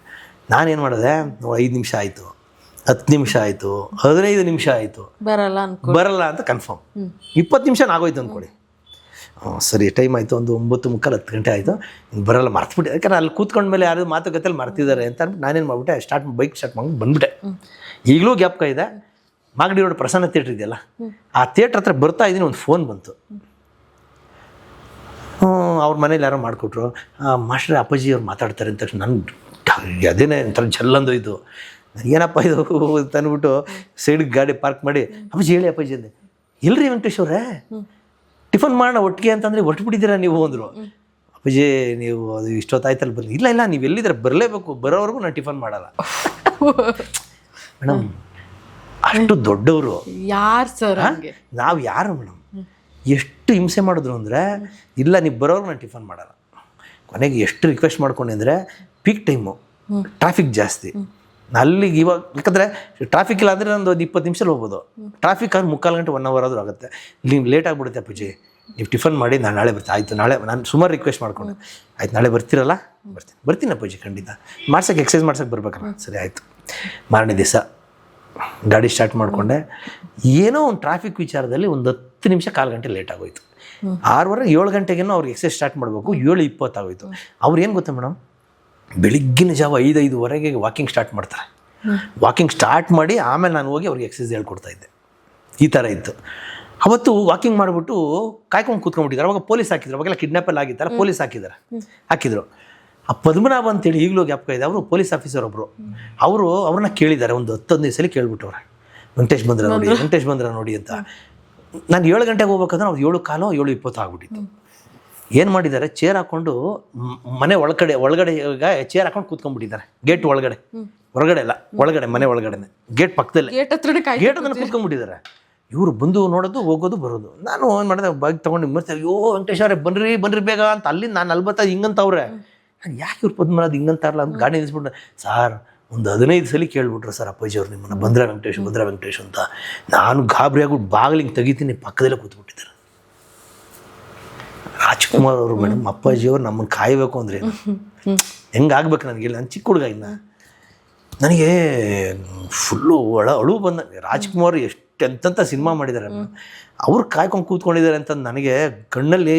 ನಾನೇನು ಮಾಡಿದೆ, 5 ನಿಮಿಷ ಆಯಿತು, 10 ನಿಮಿಷ ಆಯಿತು, 15 ನಿಮಿಷ ಆಯಿತು, ಬರಲ್ಲ ಅಂತ ಕನ್ಫರ್ಮ್. 20 ನಿಮಿಷ ಆಗೋಯ್ತು ಅಂದ್ಕೊಳ್ಳಿ. ಸರಿ ಟೈಮ್ ಆಯಿತು, ಒಂದು 9:45 10 ಗಂಟೆ ಆಯಿತು, ಬರಲ್ಲ, ಮರ್ತುಬಿಟ್ಟೆ. ಯಾಕಂದ್ರೆ ಅಲ್ಲಿ ಕೂತ್ಕೊಂಡ್ಮೇಲೆ ಯಾರು ಮಾತುಕತೆಯಲ್ಲಿ ಮರ್ತಿದ್ದಾರೆ ಅಂತ ಅಂದ್ಬಿಟ್ಟು ನಾನೇನು ಮಾಡಿಬಿಟ್ಟೆ, ಬೈಕ್ ಸ್ಟಾರ್ಟ್ ಮಾಡಿ ಬಂದುಬಿಟ್ಟೆ. ಈಗಲೂ ಜ್ಞಾಪಕ ಇದೆ, ಮಾಗಡಿ ರೋಡ್ ಪ್ರಸನ್ನ ಥಿಯೇಟ್ರ್ ಇದೆಯಲ್ಲ, ಆ ಥಿಯೇಟ್ರ್ ಹತ್ರ ಬರ್ತಾ ಇದ್ದೀನಿ, ಒಂದು ಫೋನ್ ಬಂತು. ಅವ್ರ ಮನೇಲಿ ಯಾರೋ ಮಾಡಿಕೊಟ್ರು. ಮಾಸ್ಟರ್ ಅಪ್ಪಾಜಿ ಅವ್ರು ಮಾತಾಡ್ತಾರೆ ಅಂತ ತಕ್ಷಣ ನನ್ನ ಅದೇನೇ ಒಂಥರ ಜಲ್ಲಂದೋಯ್ತು. ಏನಪ್ಪ ಇದು ಅಂತ ಅಂದ್ಬಿಟ್ಟು ಸೈಡಿಗೆ ಗಾಡಿ ಪಾರ್ಕ್ ಮಾಡಿ, ಅಪ್ಪಾಜಿ ಹೇಳಿ ಅಪ್ಪಾಜಿ ಅಂದೆ. ಇಲ್ರಿ ವೆಂಕಟೇಶ್ ಅವರೇ, ಟಿಫನ್ ಮಾಡೋಣ ಒಟ್ಟಿಗೆ ಅಂತಂದರೆ ಹೊರಟುಬಿಟ್ಟಿದ್ದೀರಾ ನೀವು ಅಂದರು. ಅಪ್ಪಾಜಿ ನೀವು ಅದು ಇಷ್ಟೊತ್ತಾಯ್ತಲ್ಲಿ ಬರಲಿ. ಇಲ್ಲ ನೀವು ಎಲ್ಲಿದ್ರೆ ಬರಲೇಬೇಕು, ಬರೋವರೆಗೂ ನಾನು ಟಿಫನ್ ಮಾಡಲ್ಲ. ಮೇಡಮ್ ಅಷ್ಟು ದೊಡ್ಡವರು ಯಾರು ಸರ್? ನಾವು ಯಾರು ಮೇಡಮ್? ಎಷ್ಟು ಹಿಂಸೆ ಮಾಡಿದ್ರು ಅಂದರೆ, ಇಲ್ಲ ನೀವು ಬರೋರು ನಾನು ಟಿಫನ್ ಮಾಡಲ್ಲ. ಕೊನೆಗೆ ಎಷ್ಟು ರಿಕ್ವೆಸ್ಟ್ ಮಾಡ್ಕೊಂಡೆ ಅಂದರೆ, ಪೀಕ್ ಟೈಮು, ಟ್ರಾಫಿಕ್ ಜಾಸ್ತಿ ಅಲ್ಲಿಗೆ. ಇವಾಗ ಯಾಕಂದರೆ ಟ್ರಾಫಿಕ್ ಇಲ್ಲ ಅಂದರೆ ಒಂದು 20 ನಿಮಿಷದಲ್ಲಿ ಹೋಗ್ಬೋದು. ಟ್ರಾಫಿಕ್ ಆದ್ರೆ 3/4 ಗಂಟೆ 1 ಅವರ್ ಆದರೂ ಆಗುತ್ತೆ. ನೀವು ಲೇಟ್ ಆಗಿಬಿಡುತ್ತೆ. ಅಪ್ಪಾಜಿ ನೀವು ಟಿಫನ್ ಮಾಡಿ ನಾನು ನಾಳೆ ಬರ್ತೀನಿ. ಆಯಿತು ನಾಳೆ, ನಾನು ಸುಮಾರು ರಿಕ್ವೆಸ್ಟ್ ಮಾಡ್ಕೊಂಡೆ. ಆಯ್ತು ನಾಳೆ ಬರ್ತೀರಲ್ಲ? ಬರ್ತೀನಿ ಅಪ್ಪಾಜಿ, ಖಂಡಿತ. ಮಾಡ್ಸೋಕ್ಕೆ ಎಕ್ಸಸೈಸ್ ಮಾಡ್ಸೋಕ್ಕೆ ಬರ್ಬೇಕಲ್ಲ. ಸರಿ ಆಯಿತು. ಮಾರನೇ ದಿವಸ ಗಾಡಿ ಸ್ಟಾರ್ಟ್ ಮಾಡಿಕೊಂಡೆ. ಏನೋ ಒಂದು ಟ್ರಾಫಿಕ್ ವಿಚಾರದಲ್ಲಿ ಒಂದು 10 ನಿಮಿಷ 1/4 ಗಂಟೆ ಲೇಟ್ ಆಗೋಯ್ತು. 6:15 7 ಗಂಟೆಗೇನೋ ಅವ್ರಿಗೆ ಎಕ್ಸಸೈಸ್ ಸ್ಟಾರ್ಟ್ ಮಾಡಬೇಕು. 7:20 ಆಗೋಯ್ತು. ಅವ್ರು ಏನು ಗೊತ್ತಾ ಮೇಡಮ್, ಬೆಳಿಗ್ಗಿನ ಜಾವ 5-5:15ಗೆ ವಾಕಿಂಗ್ ಸ್ಟಾರ್ಟ್ ಮಾಡ್ತಾರೆ. ವಾಕಿಂಗ್ ಸ್ಟಾರ್ಟ್ ಮಾಡಿ ಆಮೇಲೆ ನಾನು ಹೋಗಿ ಅವ್ರಿಗೆ ಎಕ್ಸಸೈಸ್ ಹೇಳ್ಕೊಡ್ತಾಯಿದ್ದೆ. ಈ ಥರ ಇತ್ತು. ಅವತ್ತು ವಾಕಿಂಗ್ ಮಾಡಿಬಿಟ್ಟು ಕಾಯ್ಕೊಂಡು ಕೂತ್ಕೊಂಡ್ಬಿಟ್ಟಿದ್ದಾರೆ. ಅವಾಗ ಪೊಲೀಸ್ ಹಾಕಿದ್ರು. ಅವಾಗೆಲ್ಲ ಕಿಡ್ನಾಪಲ್ಲಿ ಆಗಿದ್ದಾರೆ, ಪೊಲೀಸ್ ಹಾಕಿದ್ರು. ಆ ಪದ್ಮನಾಭ ಅಂತೇಳಿ ಈಗಲೂ ಜ್ಞಾಪಕ ಇದೆ. ಅವರು ಪೊಲೀಸ್ ಆಫೀಸರ್ ಒಬ್ಬರು. ಅವ್ರನ್ನ ಕೇಳಿದ್ದಾರೆ, ಒಂದು 10-15 ಸಲ ಕೇಳ್ಬಿಟ್ಟವ್ರೆ, ವೆಂಕಟೇಶ್ ಬಂದ್ರ ನೋಡಿ ಅಂತ. ನಾನು 7 ಗಂಟೆಗೆ ಹೋಗ್ಬೇಕಾದ್ರೆ ಅವ್ರು 7:15 7:20 ಆಗ್ಬಿಟ್ಟಿತ್ತು. ಏನು ಮಾಡಿದ್ದಾರೆ, ಚೇರ್ ಹಾಕ್ಕೊಂಡು ಮನೆ ಒಳಗಡೆ ಚೇರ್ ಹಾಕೊಂಡು ಕೂತ್ಕೊಂಡ್ಬಿಟ್ಟಿದ್ದಾರೆ. ಗೇಟ್ ಹೊರಗಡೆ ಅಲ್ಲ, ಒಳಗಡೆ, ಮನೆ ಒಳಗಡೆ, ಗೇಟ್ ಪಕ್ಕದಲ್ಲೇ, ಗೇಟ್ ಹತ್ರ ಕೂತ್ಕೊಂಡ್ಬಿಟ್ಟಿದ್ದಾರೆ. ಇವರು ಬಂದು ನೋಡೋದು, ಹೋಗೋದು, ಬರೋದು. ನಾನು ಏನು ಮಾಡಿದೆ, ಬೈಕ್ ತೊಗೊಂಡು ಬರ್ತಾರೆ. ಅಯ್ಯೋ ವೆಂಕಟೇಶ್ ಅವರೇ ಬನ್ರಿ ಬೇಗ ಅಂತ. ಅಲ್ಲಿಂದ ನಾನು 40 ಹಿಂಗಂತವ್ರೆ. ನಾನು ಯಾಕೆ ಇವ್ರು ಪದ್ಮನಾಭ ಹಿಂಗಂತಾರಲ್ಲ ಅಂತ ಗಾಡಿ ನಿಲ್ಲಿಸ್ಬಿಟ್ಟು, ಸಾರ್ ಒಂದು 15 ಸಲ ಕೇಳ್ಬಿಟ್ರು ಸರ್ ಅಪ್ಪಾಜಿ ಅವ್ರು ನಿಮ್ಮನ್ನು, ಬಂದ್ರ ವೆಂಕಟೇಶ್ ಅಂತ. ನಾನು ಗಾಬರಿ ಆಗ್ಬಿಟ್ಟು ಬಾಗಿಲಿಂಗೆ ತೆಗಿತೀನಿ, ಪಕ್ಕದಲ್ಲೇ ಕೂತ್ಬಿಟ್ಟಿದ್ದಾರೆ. ರಾಜ್ಕುಮಾರ್ ಅವರು ಮೇಡಮ್, ಅಪ್ಪಾಜಿಯವ್ರು ನಮ್ಮನ್ನು ಕಾಯಬೇಕು ಅಂದರೆ ಹೆಂಗಾಗ್ಬೇಕು ನನಗೆ. ನಾನು ಚಿಕ್ಕ ಹುಡುಗ ಇನ್ನ, ನನಗೆ ಫುಲ್ಲು ಅಳು ಬಂದ. ರಾಜ್ಕುಮಾರ್ ಎಂತೆಂಥ ಸಿನಿಮಾ ಮಾಡಿದ್ದಾರೆ, ಅವ್ರು ಕಾಯ್ಕೊಂಡು ಕೂತ್ಕೊಂಡಿದ್ದಾರೆ ಅಂತ ನನಗೆ ಕಣ್ಣಲ್ಲಿ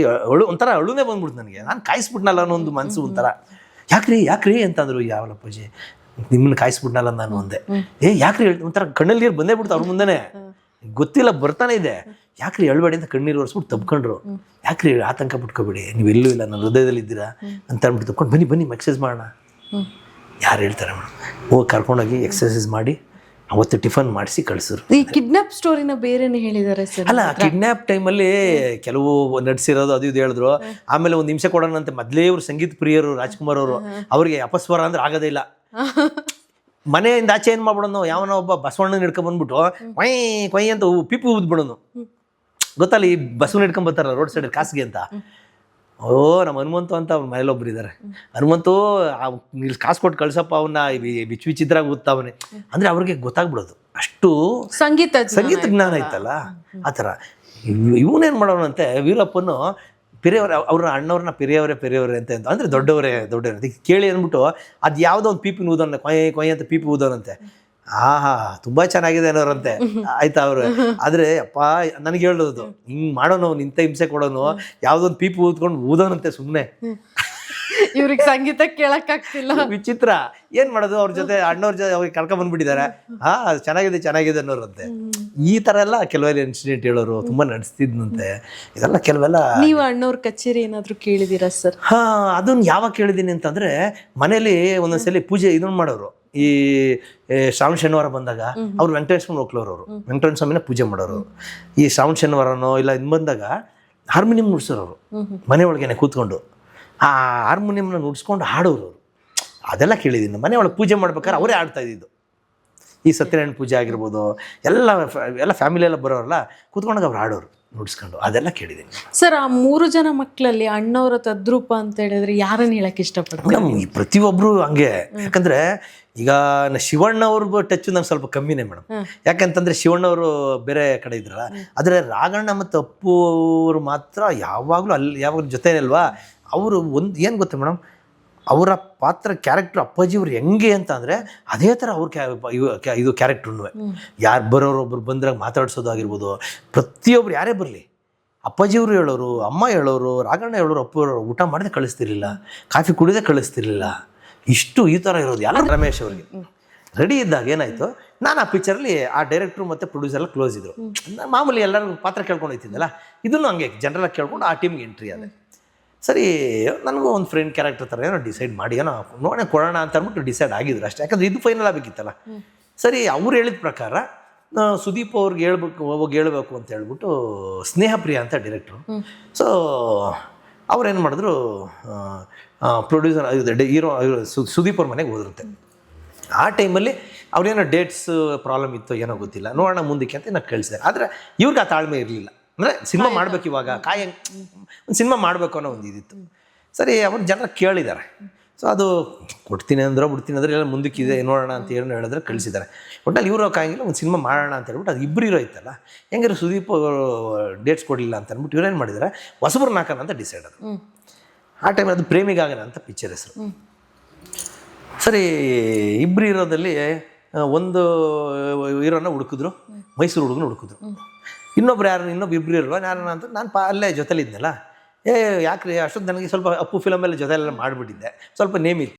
ಒಂಥರ ಅಳುನೇ ಬಂದ್ಬಿಡ್ತು ನನಗೆ. ನಾನು ಕಾಯಿಸ್ಬಿಟ್ನಲ್ಲ ಅನ್ನೋ ಒಂದು ಮನಸ್ಸು ಒಂಥರ. ಯಾಕ್ರಿ ಅಂತಂದ್ರು. ಯಾವಲ್ಲಪ್ಪಾಜಿ ನಿಮ್ಮನ್ನ ಕಾಯಿಸ್ಬಿಟ್ನಲ್ಲ ನಾನು ಅಂದೆ. ಯಾಕ್ರಿ ಒಂಥರ ಕಣ್ಣಲ್ಲಿ ನೀರು ಬಂದೇ ಬಿಡ್ತು ಅವ್ರ ಮುಂದೆನೇ. ಗೊತ್ತಿಲ್ಲ, ಬರ್ತಾನೆ ಇದೆ. ಯಾಕ್ರಿ ಅಳ್ಬೇಡಿ ಅಂತ ಕಣ್ಣೀರು ಒರೆಸ್ಬಿಟ್ಟು ತಬ್ಕೊಂಡ್ರು. ಯಾಕ್ರಿ ಆತಂಕ ಪಟ್ಕೋಬೇಡಿ, ನೀವೆಲ್ಲೂ ಇಲ್ಲ, ನನ್ನ ಹೃದಯದಲ್ಲಿ ಇದ್ದೀರಾ ಅಂತ ಅಂದ್ಬಿಟ್ಟು ತಬ್ಕೊಂಡು ಬನ್ನಿ ಎಕ್ಸಸೈಸ್ ಮಾಡೋಣ. ಯಾರು ಹೇಳ್ತಾರೆ ಮೇಡಮ್? ಹೋಗಿ ಕರ್ಕೊಂಡೋಗಿ ಎಕ್ಸಸೈಸ್ ಮಾಡಿ ಅವತ್ತು ಟಿಫನ್ ಮಾಡಿಸಿ ಕಳಿಸಿದ್ರು. ಈ ಕಿಡ್ನಾಪ್ ಸ್ಟೋರಿನ ಬೇರೆನೇ ಹೇಳಿದ್ದಾರೆ ಸರ್. ಅಲ್ಲ, ಕಿಡ್ನಾಪ್ ಟೈಮಲ್ಲಿ ಕೆಲವು ನಡ್ಸಿರೋದು ಅದು ಇದು ಹೇಳಿದ್ರು. ಆಮೇಲೆ ಒಂದು ನಿಮಿಷ ಕೊಡೋಣಂತೆ. ಮೊದಲೇ ಇವರು ಸಂಗೀತ ಪ್ರಿಯರು ರಾಜ್ಕುಮಾರ್ ಅವರು. ಅವ್ರಿಗೆ ಅಪಸ್ವರ ಅಂದ್ರೆ ಆಗೋದೇ ಇಲ್ಲ. ಮನೆಯಿಂದ ಆಚೆ ಏನು ಮಾಡ್ಬಿಡೋನು, ಯಾವನೋ ಒಬ್ಬ ಬಸವಣ್ಣನ ಹಿಡ್ಕೊಂಡ್ ಬಂದ್ಬಿಟ್ಟು ಕೊಯ್ ಅಂತ ಪಿಪಿ ಊದ್ಬಿಡೋನು. ಗೊತ್ತಲ್ಲ, ಈ ಬಸವನ್ನ ಹಿಡ್ಕೊಂಡ್ ಬರ್ತಾರಲ್ಲ ರೋಡ್ ಸೈಡ್ ಕಾಸಿಗೆ ಅಂತ. ನಮ್ಮ ಹನುಮಂತು ಅಂತ ಅವ್ರ ಮನೇಲೊಬ್ರು ಇದ್ದಾರೆ. ಹನುಮಂತು ಇಲ್ಲಿ ಕಾಸು ಕೊಟ್ಟು ಕಳ್ಸಪ್ಪ ಅವನ್ನ, ವಿಚಿತ್ರಾಗಿ ಓದ್ತಾವನೆ ಅಂದರೆ ಅವ್ರಿಗೆ ಗೊತ್ತಾಗ್ಬಿಡೋದು. ಅಷ್ಟು ಸಂಗೀತ ಜ್ಞಾನ ಐತಲ್ಲ ಆ ಥರ. ಇವನೇನು ಮಾಡೋಣಂತೆ, ವೀರಪ್ಪನು ಅವ್ರ ಅಣ್ಣವ್ರನ್ನ ಪೆರಿಯವರೇ ಅಂತ ಅಂದರೆ ದೊಡ್ಡವರೇ ಅದಕ್ಕೆ ಕೇಳಿ ಅಂದ್ಬಿಟ್ಟು ಅದು ಯಾವುದೋ ಒಂದು ಪೀಪಿ ಊದೋನ, ಕೊಯ್ ಅಂತ ಪೀಪಿ ಊದೋನಂತೆ. ತುಂಬ ಚೆನ್ನಾಗಿದೆ ಅನ್ನೋರಂತೆ. ಆಯ್ತಾ ಅವರು. ಆದರೆ ಅಪ್ಪ ನನಗೆ ಹೇಳೋದು, ಹಿಂಗೆ ಮಾಡೋನು, ಇಂಥ ಹಿಂಸೆ ಕೊಡೋನು, ಯಾವುದೊಂದು ಪೀಪಿ ಊದ್ಕೊಂಡು ಊದೋನಂತೆ ಸುಮ್ಮನೆ. ಇವ್ರಿಗೆ ಸಂಗೀತ ಕೇಳಕ್ ಆಗ್ತಿಲ್ಲ. ವಿಚಿತ್ರ. ಏನ್ ಮಾಡೋದು, ಅವ್ರ ಜೊತೆ ಅಣ್ಣವ್ರ ಜೊತೆ ಅವ್ರಿಗೆ ಕರ್ಕೊಂಡ್ ಬಂದ್ಬಿಟ್ಟಿದ್ದಾರೆ. ಚೆನ್ನಾಗಿದೆ ಅನ್ನೋರಂತೆ. ಈ ತರ ಎಲ್ಲ ಕೆಲವೆಲ್ಲ ಇನ್ಸಿಡೆಂಟ್ ಹೇಳೋರು, ತುಂಬಾ ನಡೆಸ್ತಿದ್ನಂತೆ ಇದೆಲ್ಲ. ಕೆಲವೆಲ್ಲ ನೀವು ಅಣ್ಣವ್ರ ಕಚೇರಿ ಏನಾದ್ರು ಕೇಳಿದೀರಾ ಸರ್? ಅದನ್ನ ಯಾವಾಗ ಕೇಳಿದೀನಿ ಅಂತಂದ್ರೆ, ಮನೇಲಿ ಒಂದೊಂದ್ಸಲಿ ಪೂಜೆ ಇದನ್ನ ಮಾಡೋರು. ಈ ಶ್ರಾವಣ ಶನಿವಾರ ಬಂದಾಗ ಅವ್ರು ವೆಂಕಟೇಶ್ವರ ಹೋಗ್ಲೋರು, ವೆಂಕಟೇಶ್ವರ ಸ್ವಾಮಿನ ಪೂಜೆ ಮಾಡೋರು. ಈ ಶ್ರಾವಣ ಶನಿವಾರನೋ ಇಲ್ಲ ಇನ್ ಬಂದಾಗ ಹಾರ್ಮೋನಿಯಂ ನುಡ್ಸೋರು ಮನೆ ಒಳಗೇನೆ ಕೂತ್ಕೊಂಡು. ಆ ಹಾರ್ಮೋನಿಯಂನ ನುಡ್ಸ್ಕೊಂಡು ಹಾಡೋರು ಅವರು. ಅದೆಲ್ಲ ಕೇಳಿದ್ದೀನಿ. ಮನೆ ಒಳಗೆ ಪೂಜೆ ಮಾಡ್ಬೇಕಾದ್ರೆ ಅವರೇ ಆಡ್ತಾ ಇದ್ದಿದ್ದು. ಈ ಸತ್ಯನಾರಾಯಣ ಪೂಜೆ ಆಗಿರ್ಬೋದು, ಎಲ್ಲ ಫ್ಯಾಮಿಲಿ ಎಲ್ಲ ಬರೋರಲ್ಲ, ಕೂತ್ಕೊಂಡಾಗ ಅವ್ರು ಆಡೋರು ನುಡ್ಸ್ಕೊಂಡು. ಅದೆಲ್ಲ ಕೇಳಿದ್ದೀನಿ ಸರ್. ಆ 3 ಜನ ಮಕ್ಕಳಲ್ಲಿ ಅಣ್ಣವರ ತದ್ರೂಪ ಅಂತ ಹೇಳಿದ್ರೆ ಯಾರನ್ನ ಹೇಳಕ್ ಇಷ್ಟಪಡ್ತಾರೆ? ಮೇಡಮ್, ಈ ಪ್ರತಿಯೊಬ್ರು ಹಂಗೆ. ಯಾಕಂದ್ರೆ ಈಗ ಶಿವಣ್ಣವ್ರ ಟಚ್ ನಂಗೆ ಸ್ವಲ್ಪ ಕಮ್ಮಿನೇ ಮೇಡಮ್. ಯಾಕಂತಂದ್ರೆ ಶಿವಣ್ಣವರು ಬೇರೆ ಕಡೆ ಇದ್ರಲ್ಲ. ಆದರೆ ರಾಘಣ್ಣ ಮತ್ತು ಅಪ್ಪು ಅವರು ಮಾತ್ರ ಯಾವಾಗಲೂ ಯಾವಾಗಲೂ ಜೊತೆ ಅಲ್ವಾ. ಅವರು ಏನು ಗೊತ್ತಾ ಮೇಡಮ್, ಅವರ ಪಾತ್ರ ಕ್ಯಾರೆಕ್ಟರ್ ಅಪ್ಪಾಜಿಯವ್ರು ಹೆಂಗೆ ಅಂತ ಅಂದರೆ ಅದೇ ಥರ ಅವ್ರ ಇದು ಕ್ಯಾರೆಕ್ಟ್ರೂ. ಯಾರು ಬರೋರು ಒಬ್ರು ಬಂದ್ರಾಗ ಮಾತಾಡ್ಸೋದು ಆಗಿರ್ಬೋದು. ಪ್ರತಿಯೊಬ್ರು ಯಾರೇ ಬರಲಿ, ಅಪ್ಪಾಜಿಯವರು ಹೇಳೋರು, ಅಮ್ಮ ಹೇಳೋರು, ರಾಘಣ್ಣ ಹೇಳೋರು, ಅಪ್ಪ ಹೇಳೋರು, ಊಟ ಮಾಡದೆ ಕಳಿಸ್ತಿರ್ಲಿಲ್ಲ, ಕಾಫಿ ಕುಡಿದೇ ಕಳಿಸ್ತಿರ್ಲಿಲ್ಲ. ಈ ಥರ ಇರೋದು ಎಲ್ಲ ರಮೇಶ್ ಅವ್ರಿಗೆ. ರೆಡಿ ಇದ್ದಾಗ ಏನಾಯಿತು, ನಾನು ಆ ಪಿಕ್ಚರಲ್ಲಿ ಆ ಡೈರೆಕ್ಟ್ರು ಮತ್ತು ಪ್ರೊಡ್ಯೂಸರ್ ಎಲ್ಲ ಕ್ಲೋಸ್ ಇದ್ದರು. ಮಾಮೂಲಿ ಎಲ್ಲರಿಗೂ ಪಾತ್ರ ಕೇಳ್ಕೊಂಡು ಹೋಗ್ತಿದ್ದಲ್ಲ, ಇದನ್ನು ಹಂಗೆ ಜನರಲ್ಲ ಕೇಳ್ಕೊಂಡು ಆ ಟೀಮ್ಗೆ ಎಂಟ್ರಿ ಆದೆ. ಸರಿ, ನನಗೂ ಒಂದು ಫ್ರೆಂಡ್ ಕ್ಯಾರೆಕ್ಟರ್ ಥರ ಏನೋ ಡಿಸೈಡ್ ಮಾಡಿ ಏನೋ ನೋಡೋಣ ಕೊಡೋಣ ಅಂತ ಅಂದ್ಬಿಟ್ಟು ಡಿಸೈಡ್ ಆಗಿದ್ರು ಅಷ್ಟೇ. ಯಾಕಂದರೆ ಇದು ಫೈನಲ್ ಆಗಬೇಕಿತ್ತಲ್ಲ. ಸರಿ, ಅವ್ರು ಹೇಳಿದ ಪ್ರಕಾರ ಸುದೀಪ್ ಅವ್ರಿಗೆ ಹೇಳ್ಬೇಕು ಅಂತ ಹೇಳ್ಬಿಟ್ಟು ಸ್ನೇಹಪ್ರಿಯ ಅಂತ ಡೈರೆಕ್ಟ್ರು. ಸೊ ಅವ್ರೇನು ಮಾಡಿದ್ರು, ಪ್ರೊಡ್ಯೂಸರ್ ಹೀರೋ ಸುದೀಪ್ ಅವ್ರ ಮನೆಗೆ ಹೋದ್ರಂತೆ. ಆ ಟೈಮಲ್ಲಿ ಅವ್ರೇನೋ ಡೇಟ್ಸ್ ಪ್ರಾಬ್ಲಮ್ ಇತ್ತು, ಏನೋ ಗೊತ್ತಿಲ್ಲ, ನೋಡೋಣ ಮುಂದಕ್ಕೆ ಅಂತ ನಾನು ಕಳಿಸಿದೆ. ಆದರೆ ಇವ್ರಿಗೆ ಆ ತಾಳ್ಮೆ ಇರಲಿಲ್ಲ. ಅಂದರೆ ಸಿನಿಮಾ ಮಾಡಬೇಕು, ಇವಾಗ ಒಂದು ಸಿನಿಮಾ ಮಾಡಬೇಕು ಅನ್ನೋ ಒಂದು ಇದಿತ್ತು. ಸರಿ, ಅವ್ರು ಜನ ಕೇಳಿದ್ದಾರೆ. ಸೊ ಅದು ಕೊಡ್ತೀನಿ ಬಿಡ್ತೀನಿ ಅಂದರೆ ಎಲ್ಲ ಮುಂದಕ್ಕಿದೆ ನೋಡೋಣ ಅಂತ ಏನು ಹೇಳಿದ್ರೆ ಕಳಿಸಿದ್ದಾರೆ. ಒಟ್ಟಲ್ಲಿ ಇವರು ಕಾಯಿಲ್ಲ, ಒಂದು ಸಿನಿಮಾ ಮಾಡೋಣ ಅಂತ ಹೇಳ್ಬಿಟ್ಟು ಅದು ಇಬ್ಬರು ಇತ್ತಲ್ಲ, ಹೆಂಗಿರೋ ಸುದೀಪ್ ಡೇಟ್ಸ್ ಕೊಡಲಿಲ್ಲ ಅಂತ ಅಂದ್ಬಿಟ್ಟು ಇವ್ರೇನು ಮಾಡಿದ್ದಾರೆ, ಹೊಸಬ್ರು ನಾಕನ ಅಂತ ಡಿಸೈಡ್ ಅದು. ಆ ಟೈಮಲ್ಲಿ ಅದು ಪ್ರೇಮಿಗಾಗನ ಅಂತ ಪಿಕ್ಚರ್ ಹೆಸರು. ಸರಿ, ಇಬ್ಬರು ಇರೋದಲ್ಲಿ ಒಂದು ಹೀರೋನ ಹುಡುಕಿದ್ರು, ಮೈಸೂರು ಹುಡುಗನ ಹುಡುಕಿದ್ರು. ಇನ್ನೊಬ್ರು ಇಬ್ಬರು ಇಲ್ವಾ ಯಾರನ್ನ ಅಂತ ನಾನು ಅಲ್ಲೇ ಜೊತೆಲಿದ್ನಲ್ಲ. ಯಾಕ್ರಿ ಅಷ್ಟೊಂದು ನನಗೆ ಸ್ವಲ್ಪ ಅಪ್ಪು ಫಿಲಮೆಲ್ಲ ಜೊತೆಲೆಲ್ಲ ಮಾಡಿಬಿಟ್ಟಿದ್ದೆ, ಸ್ವಲ್ಪ ನೇಮ್ ಇತ್ತು.